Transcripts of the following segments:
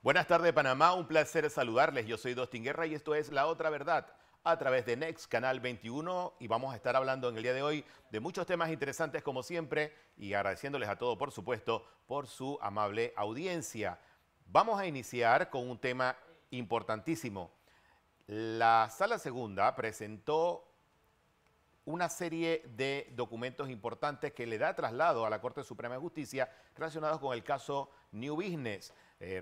Buenas tardes, Panamá. Un placer saludarles. Yo soy Dostin Guerra y esto es La Otra Verdad a través de Next Canal 21 y vamos a estar hablando en el día de hoy de muchos temas interesantes como siempre y agradeciéndoles a todos, por supuesto, por su amable audiencia. Vamos a iniciar con un tema importantísimo. La Sala Segunda presentó una serie de documentos importantes que le da traslado a la Corte Suprema de Justicia relacionados con el caso New Business.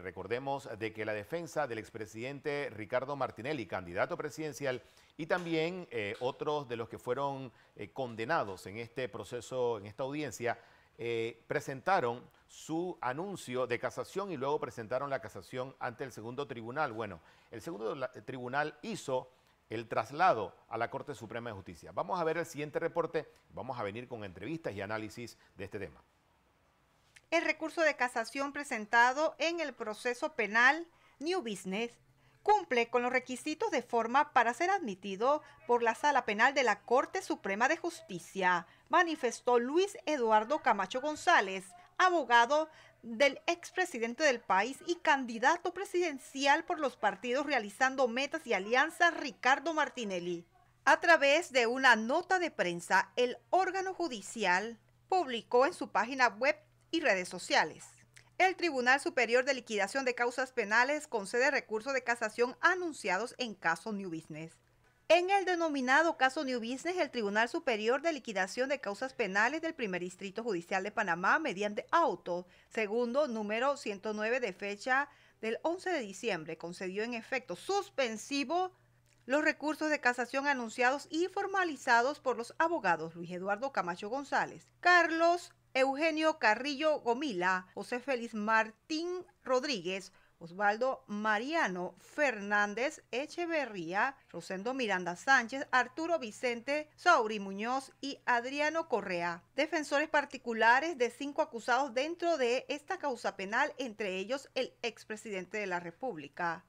Recordemos de que la defensa del expresidente Ricardo Martinelli, candidato presidencial, y también otros de los que fueron condenados en este proceso, en esta audiencia, presentaron su anuncio de casación y luego presentaron la casación ante el segundo tribunal. Bueno, el segundo tribunal hizo el traslado a la Corte Suprema de Justicia. Vamos a ver el siguiente reporte, vamos a venir con entrevistas y análisis de este tema. El recurso de casación presentado en el proceso penal New Business cumple con los requisitos de forma para ser admitido por la Sala Penal de la Corte Suprema de Justicia, manifestó Luis Eduardo Camacho González, abogado del expresidente del país y candidato presidencial por los partidos Realizando Metas y Alianza Ricardo Martinelli. A través de una nota de prensa, el órgano judicial publicó en su página web y redes sociales: el Tribunal Superior de Liquidación de Causas Penales concede recursos de casación anunciados en caso New Business. En el denominado caso New Business, el Tribunal Superior de Liquidación de Causas Penales del Primer Distrito Judicial de Panamá, mediante auto segundo número 109 de fecha del 11 de diciembre, concedió en efecto suspensivo los recursos de casación anunciados y formalizados por los abogados Luis Eduardo Camacho González, Carlos Eugenio Carrillo Gomila, José Félix Martín Rodríguez, Osvaldo Mariano Fernández Echeverría, Rosendo Miranda Sánchez, Arturo Vicente Sauri Muñoz y Adriano Correa, defensores particulares de 5 acusados dentro de esta causa penal, entre ellos el expresidente de la República.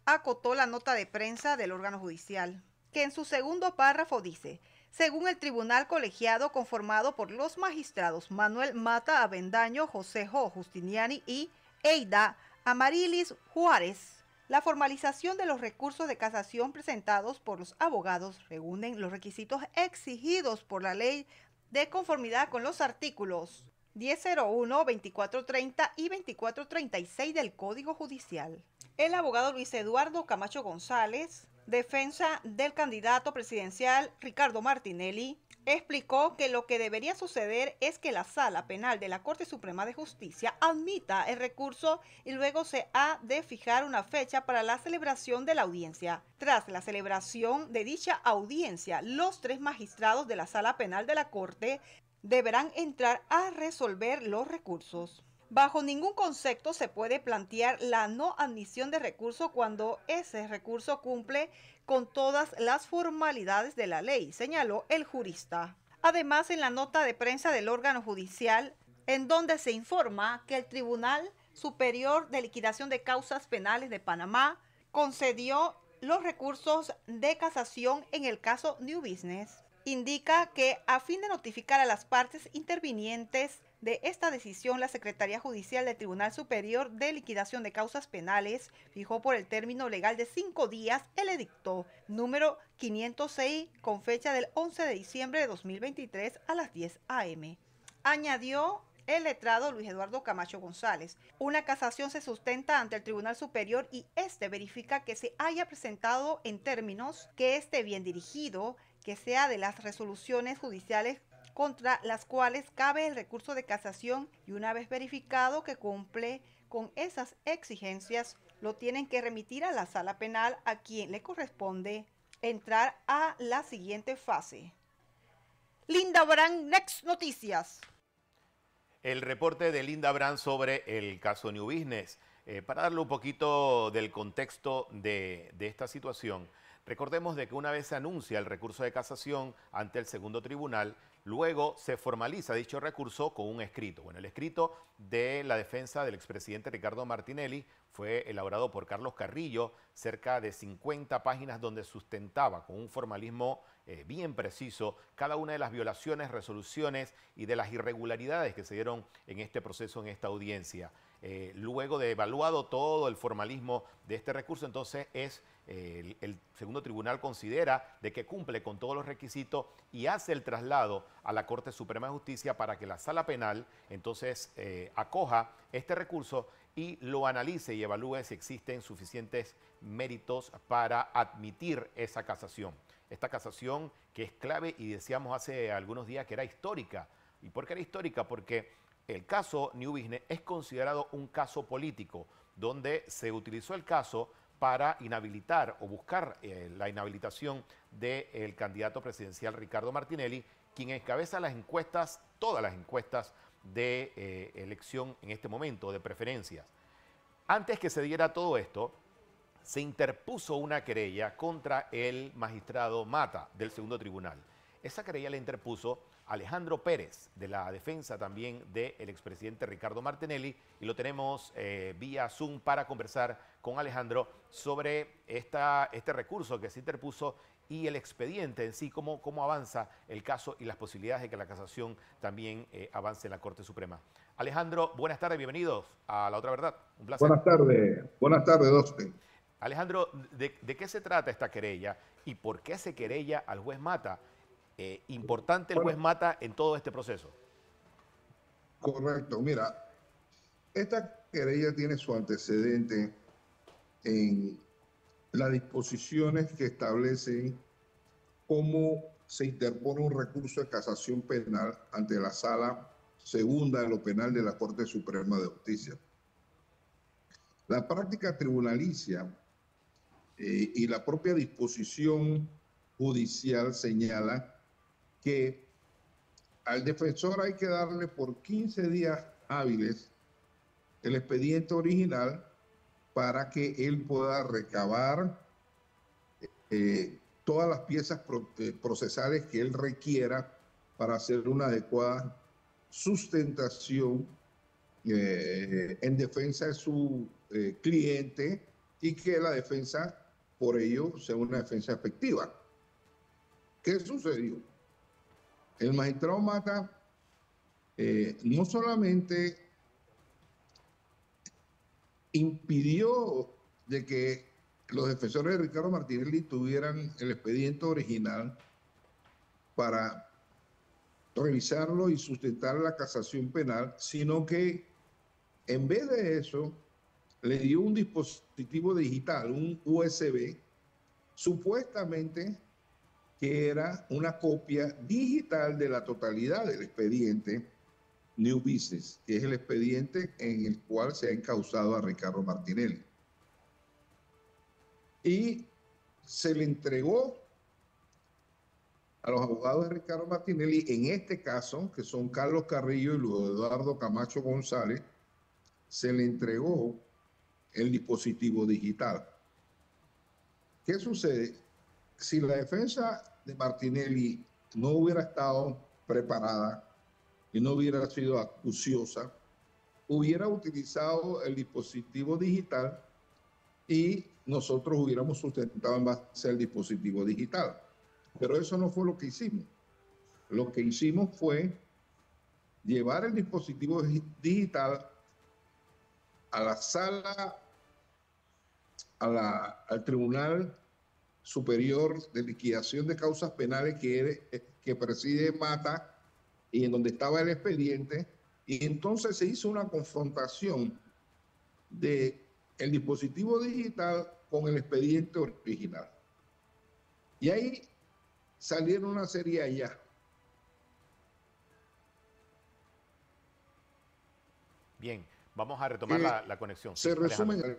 Acotó la nota de prensa del órgano judicial, que en su segundo párrafo dice: según el tribunal colegiado conformado por los magistrados Manuel Mata Avendaño, José Jo Justiniani y Eida Amarilis Juárez, la formalización de los recursos de casación presentados por los abogados reúnen los requisitos exigidos por la ley de conformidad con los artículos 1001, 2430 y 2436 del Código Judicial. El abogado Luis Eduardo Camacho González, defensa del candidato presidencial Ricardo Martinelli, explicó que lo que debería suceder es que la Sala Penal de la Corte Suprema de Justicia admita el recurso y luego se ha de fijar una fecha para la celebración de la audiencia. Tras la celebración de dicha audiencia, los 3 magistrados de la Sala Penal de la Corte deberán entrar a resolver los recursos. Bajo ningún concepto se puede plantear la no admisión de recurso cuando ese recurso cumple con todas las formalidades de la ley, señaló el jurista. Además, en la nota de prensa del órgano judicial, en donde se informa que el Tribunal Superior de Liquidación de Causas Penales de Panamá concedió los recursos de casación en el caso New Business, indica que a fin de notificar a las partes intervinientes de esta decisión, la Secretaría Judicial del Tribunal Superior de Liquidación de Causas Penales fijó por el término legal de 5 días el edicto número 506 con fecha del 11 de diciembre de 2023 a las 10 a.m. Añadió el letrado Luis Eduardo Camacho González: una casación se sustenta ante el Tribunal Superior y este verifica que se haya presentado en términos que esté bien dirigido, que sea de las resoluciones judiciales contra las cuales cabe el recurso de casación, y una vez verificado que cumple con esas exigencias, lo tienen que remitir a la Sala Penal, a quien le corresponde entrar a la siguiente fase. Linda Brand, Next Noticias. El reporte de Linda Brand sobre el caso New Business. Para darle un poquito del contexto de esta situación, recordemos de que una vez se anuncia el recurso de casación ante el segundo tribunal, luego se formaliza dicho recurso con un escrito. Bueno, el escrito de la defensa del expresidente Ricardo Martinelli fue elaborado por Carlos Carrillo, cerca de 50 páginas donde sustentaba con un formalismo bien preciso cada una de las violaciones, resoluciones y de las irregularidades que se dieron en este proceso, en esta audiencia. luego de evaluado todo el formalismo de este recurso, entonces el segundo tribunal considera de que cumple con todos los requisitos y hace el traslado a la Corte Suprema de Justicia para que la Sala Penal entonces acoja este recurso y lo analice y evalúe si existen suficientes méritos para admitir esa casación. Esta casación que es clave y decíamos hace algunos días que era histórica. ¿Y por qué era histórica? Porque el caso New Business es considerado un caso político, donde se utilizó el caso para inhabilitar o buscar la inhabilitación del candidato presidencial Ricardo Martinelli, quien encabeza las encuestas, todas las encuestas de elección en este momento, de preferencias. Antes que se diera todo esto, se interpuso una querella contra el magistrado Mata del segundo tribunal. Esa querella la interpuso Alejandro Pérez, de la defensa también del expresidente Ricardo Martinelli, y lo tenemos vía Zoom para conversar con Alejandro sobre este recurso que se interpuso y el expediente en sí, cómo avanza el caso y las posibilidades de que la casación también avance en la Corte Suprema. Alejandro, buenas tardes, bienvenidos a La Otra Verdad. Un placer. Buenas tardes, Dostin. Alejandro, ¿de qué se trata esta querella y por qué se querella al juez Mata? Importante el juez Mata en todo este proceso. Correcto. Mira, esta querella tiene su antecedente en las disposiciones que establecen cómo se interpone un recurso de casación penal ante la Sala Segunda de lo Penal de la Corte Suprema de Justicia. La práctica tribunalicia y la propia disposición judicial señala que al defensor hay que darle por 15 días hábiles el expediente original para que él pueda recabar todas las piezas procesales que él requiera para hacer una adecuada sustentación en defensa de su cliente y que la defensa, por ello, sea una defensa efectiva. ¿Qué sucedió? El magistrado Mata no solamente impidió de que los defensores de Ricardo Martinelli tuvieran el expediente original para revisarlo y sustentar la casación penal, sino que en vez de eso le dio un dispositivo digital, un USB, supuestamente que era una copia digital de la totalidad del expediente New Business, que es el expediente en el cual se ha encausado a Ricardo Martinelli. Y se le entregó a los abogados de Ricardo Martinelli, en este caso, que son Carlos Carrillo y Luis Eduardo Camacho González, se le entregó el dispositivo digital. ¿Qué sucede? Si la defensa de Martinelli no hubiera estado preparada y no hubiera sido acuciosa, hubiera utilizado el dispositivo digital y nosotros hubiéramos sustentado en base al dispositivo digital. Pero eso no fue lo que hicimos. Lo que hicimos fue llevar el dispositivo digital a la sala, al Tribunal Superior de Liquidación de Causas Penales que preside Mata y en donde estaba el expediente, y entonces se hizo una confrontación de el dispositivo digital con el expediente original. Y ahí salieron una serie allá. Bien, vamos a retomar la conexión. Se resumen.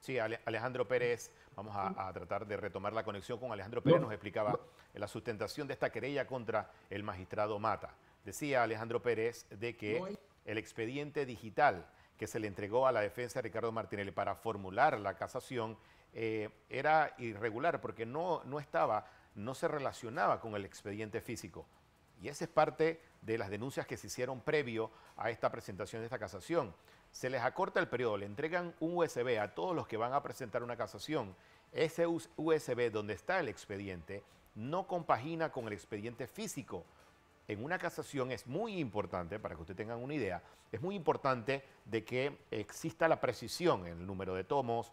Sí, Alejandro Pérez, vamos a tratar de retomar la conexión con Alejandro Pérez. Nos explicaba la sustentación de esta querella contra el magistrado Mata. Decía Alejandro Pérez de que el expediente digital que se le entregó a la defensa de Ricardo Martinelli para formular la casación era irregular porque no se relacionaba con el expediente físico. Y esa es parte de las denuncias que se hicieron previo a esta presentación de esta casación. Se les acorta el periodo, le entregan un USB a todos los que van a presentar una casación. Ese USB donde está el expediente no compagina con el expediente físico. en una casación es muy importante, para que ustedes tengan una idea, es muy importante de que exista la precisión en el número de tomos,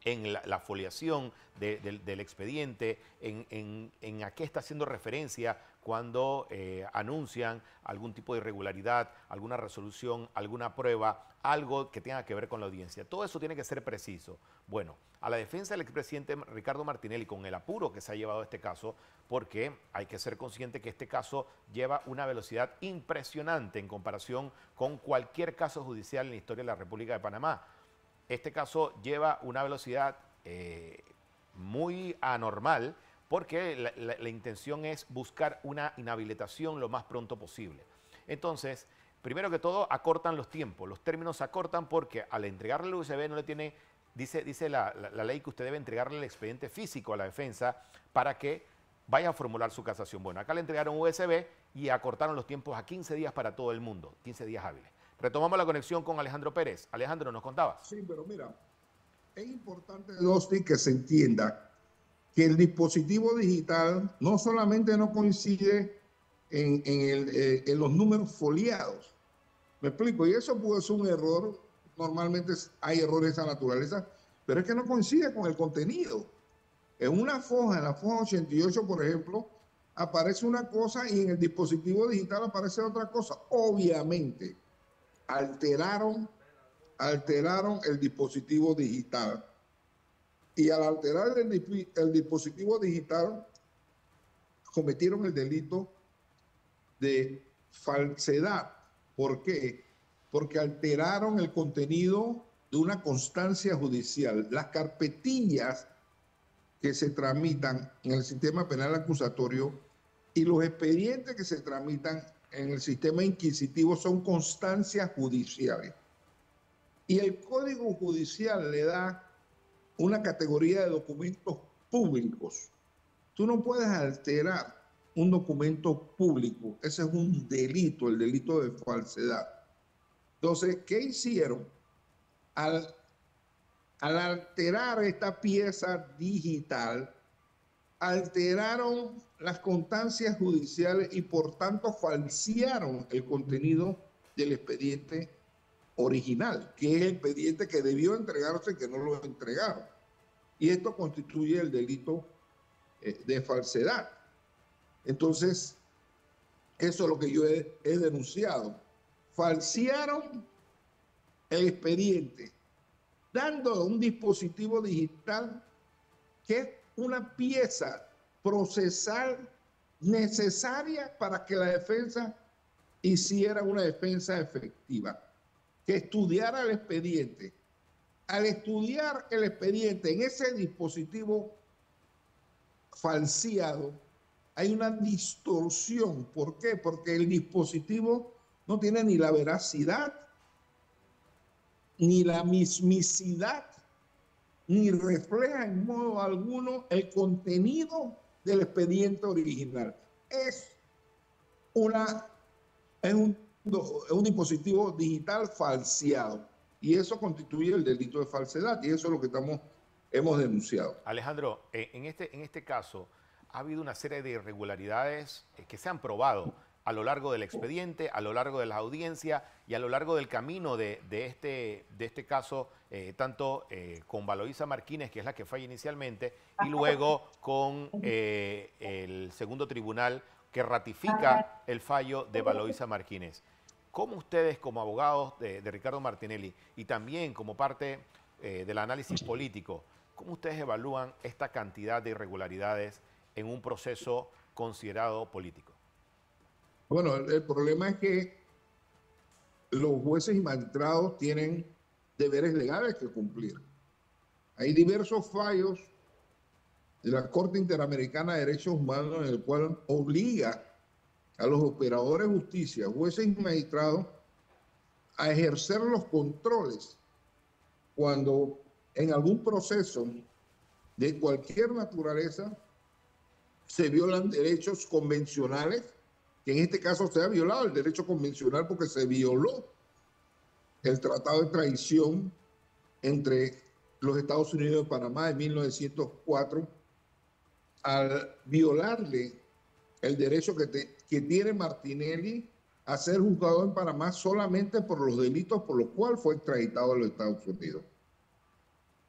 en la foliación del expediente, en a qué está haciendo referencia cuando anuncian algún tipo de irregularidad, alguna resolución, alguna prueba, algo que tenga que ver con la audiencia. Todo eso tiene que ser preciso. Bueno, a la defensa del expresidente Ricardo Martinelli, con el apuro que se ha llevado este caso, porque hay que ser consciente que este caso lleva una velocidad impresionante en comparación con cualquier caso judicial en la historia de la República de Panamá. Este caso lleva una velocidad muy anormal porque la intención es buscar una inhabilitación lo más pronto posible. Entonces, primero que todo, acortan los tiempos. Los términos se acortan porque al entregarle el USB no le tiene, dice la ley que usted debe entregarle el expediente físico a la defensa para que vaya a formular su casación. Bueno, acá le entregaron USB y acortaron los tiempos a 15 días para todo el mundo, 15 días hábiles. Retomamos la conexión con Alejandro Pérez. Alejandro, ¿nos contabas? Sí, pero mira, es importante, Dustin, que se entienda que el dispositivo digital no solamente no coincide en los números foliados. Me explico, y eso puede ser un error. Normalmente hay errores de esa naturaleza, pero es que no coincide con el contenido. En una foja, en la foja 88, por ejemplo, aparece una cosa y en el dispositivo digital aparece otra cosa. Obviamente, alteraron el dispositivo digital. Y al alterar el dispositivo digital, cometieron el delito de falsedad. ¿Por qué? Porque alteraron el contenido de una constancia judicial. Las carpetillas que se tramitan en el sistema penal acusatorio y los expedientes que se tramitan en el sistema inquisitivo son constancias judiciales. Y el Código Judicial le da una categoría de documentos públicos. Tú no puedes alterar un documento público. Ese es un delito, el delito de falsedad. Entonces, ¿qué hicieron? Al alterar esta pieza digital, alteraron las constancias judiciales y por tanto falsearon el contenido del expediente original, que es el expediente que debió entregarse y que no lo entregaron. Y esto constituye el delito de falsedad. Entonces, eso es lo que yo he denunciado. Falsearon el expediente, dando un dispositivo digital que es una pieza procesal necesaria para que la defensa hiciera una defensa efectiva, que estudiara el expediente. Al estudiar el expediente en ese dispositivo falseado, hay una distorsión. ¿Por qué? Porque el dispositivo no tiene ni la veracidad, ni la mismicidad, ni refleja en modo alguno el contenido del expediente original. Es un dispositivo digital falseado y eso constituye el delito de falsedad y eso es lo que hemos denunciado. Alejandro, en este caso ha habido una serie de irregularidades que se han probado a lo largo del expediente, a lo largo de la audiencia y a lo largo del camino de este caso, tanto con Valoisa Martínez, que es la que falla inicialmente, y luego con el segundo tribunal que ratifica el fallo de Valoisa Martínez. ¿Cómo ustedes, como abogados de Ricardo Martinelli y también como parte del análisis político, cómo ustedes evalúan esta cantidad de irregularidades en un proceso considerado político? Bueno, el problema es que los jueces y magistrados tienen deberes legales que cumplir. Hay diversos fallos de la Corte Interamericana de Derechos Humanos en el cual obliga a los operadores de justicia, jueces y magistrados, a ejercer los controles cuando en algún proceso de cualquier naturaleza se violan derechos convencionales, que en este caso se ha violado el derecho convencional porque se violó el Tratado de Traición entre los Estados Unidos y Panamá de 1904, al violarle el derecho que que tiene Martinelli a ser juzgado en Panamá solamente por los delitos por los cuales fue extraditado a los Estados Unidos.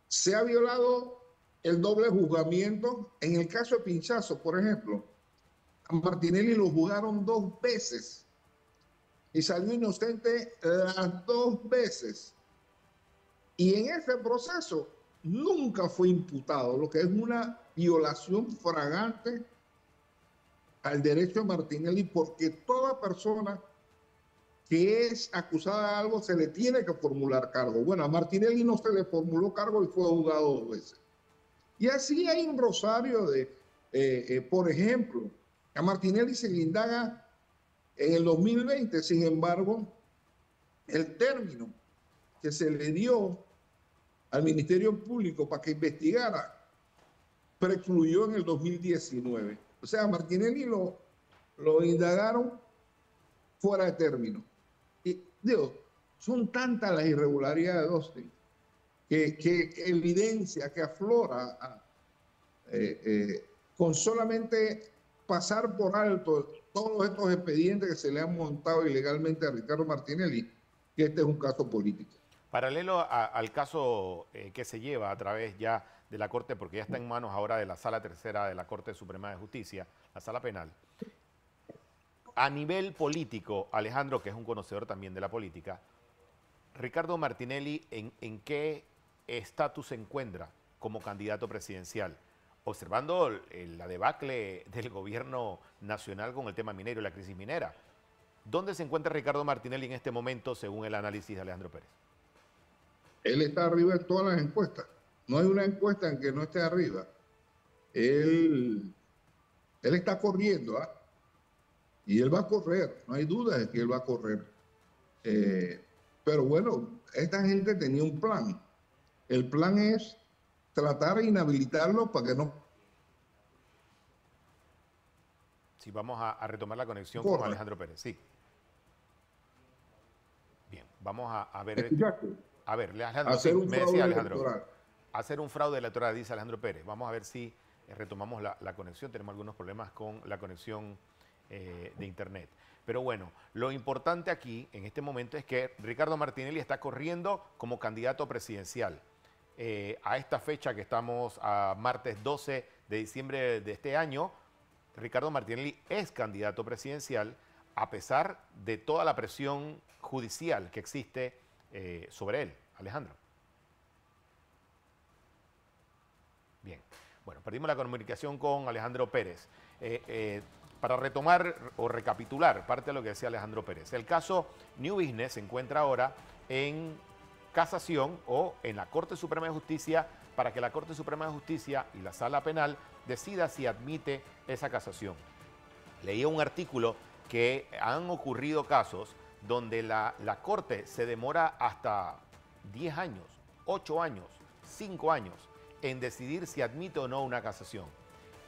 Se ha violado el doble juzgamiento. En el caso de Pinchazo, por ejemplo, a Martinelli lo juzgaron 2 veces y salió inocente las 2 veces. Y en ese proceso nunca fue imputado, lo que es una violación flagrante al derecho de Martinelli, porque toda persona que es acusada de algo se le tiene que formular cargo. Bueno, a Martinelli no se le formuló cargo y fue juzgado 2 veces. Y así hay un rosario de, por ejemplo, a Martinelli se le indaga en el 2020, sin embargo, el término que se le dio al Ministerio Público para que investigara precluyó en el 2019. O sea, a Martinelli lo indagaron fuera de término. Y digo, son tantas las irregularidades de Dustin que evidencia, que aflora con solamente pasar por alto todos estos expedientes que se le han montado ilegalmente a Ricardo Martinelli, que este es un caso político. Paralelo al caso que se lleva a través ya de la Corte, porque ya está en manos ahora de la Sala Tercera de la Corte Suprema de Justicia, la Sala Penal. A nivel político, Alejandro, que es un conocedor también de la política, Ricardo Martinelli, ¿en qué estatus se encuentra como candidato presidencial? Observando la debacle del gobierno nacional con el tema minero y la crisis minera. ¿Dónde se encuentra Ricardo Martinelli en este momento, según el análisis de Alejandro Pérez? Él está arriba en todas las encuestas. No hay una encuesta en que no esté arriba. Él está corriendo, ¿ah? Y él va a correr, no hay duda de que él va a correr. Pero bueno, esta gente tenía un plan. El plan es tratar de inhabilitarlo para que no... Sí, vamos a retomar la conexión con Alejandro Pérez, sí. Bien, vamos a ver... ¿Escuchaste? A ver, Alejandro, hacer un fraude electoral. Hacer un fraude electoral, dice Alejandro Pérez. Vamos a ver si retomamos la conexión. Tenemos algunos problemas con la conexión de internet. Pero bueno, lo importante aquí, en este momento, es que Ricardo Martinelli está corriendo como candidato presidencial. A esta fecha que estamos a martes 12 de diciembre de este año, Ricardo Martinelli es candidato presidencial a pesar de toda la presión judicial que existe sobre él. Alejandro. Bien. Bueno, perdimos la comunicación con Alejandro Pérez. Para retomar o recapitular parte de lo que decía Alejandro Pérez. El caso New Business se encuentra ahora en casación o en la Corte Suprema de Justicia para que la Corte Suprema de Justicia y la Sala Penal decida si admite esa casación. Leía un artículo que han ocurrido casos donde la Corte se demora hasta 10 años, 8 años, 5 años en decidir si admite o no una casación.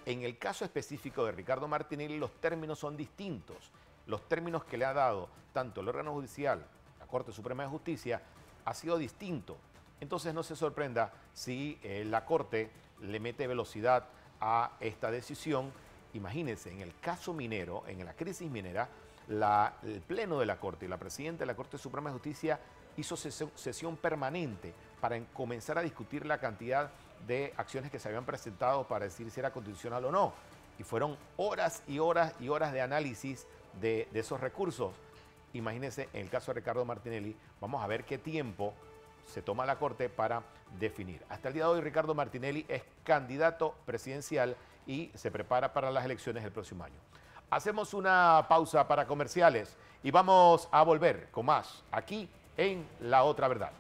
En el caso específico de Ricardo Martinelli, los términos son distintos. Los términos que le ha dado tanto el órgano judicial, la Corte Suprema de Justicia, ha sido distinto. Entonces no se sorprenda si la Corte le mete velocidad a esta decisión. Imagínense, en el caso minero, en la crisis minera, el Pleno de la Corte y la Presidenta de la Corte Suprema de Justicia hizo sesión permanente para comenzar a discutir la cantidad de acciones que se habían presentado para decir si era constitucional o no. Y fueron horas y horas y horas de análisis de esos recursos. Imagínense, en el caso de Ricardo Martinelli, vamos a ver qué tiempo se toma la Corte para definir. Hasta el día de hoy, Ricardo Martinelli es candidato presidencial y se prepara para las elecciones del próximo año. Hacemos una pausa para comerciales y vamos a volver con más aquí en La Otra Verdad.